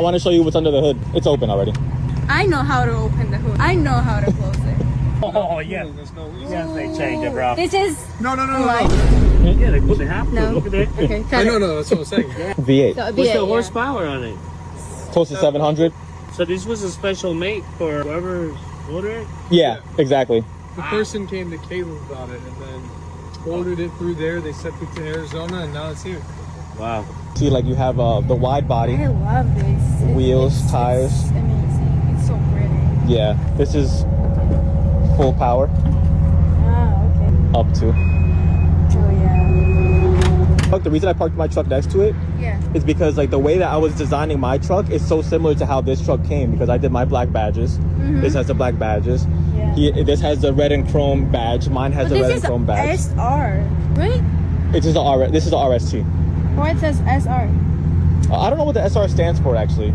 want to show you what's under the hood. It's open already. I know how to open the hood. I know how to close it. Oh, yeah. Yes, they changed it, bro. This is No. mine. Yeah, they put the half. No. Look at that. Okay, I cut know, it. no, that's what I'm saying. V8. So, What's yeah, the horsepower on it? Close to 700. So this was a special make for whoever ordered? Yeah, exactly. The person came to Caleb about it and then ordered it through there. They sent it to Arizona and now it's here. Wow. See, like you have the wide body. I love this. Wheels, tires. It's amazing. It's so pretty. Yeah, this is full power Ah, okay. up to. Oh, yeah. The reason I parked my truck next to it Yeah. is because like the way that I was designing my truck is so similar to how this truck came, because I did my black badges. This has the black badges. Yeah. This has the red and chrome badge. Mine has But the red this and is chrome badge. SR, right? It is this is the RST. Or it says SR. I don't know what the SR stands for actually.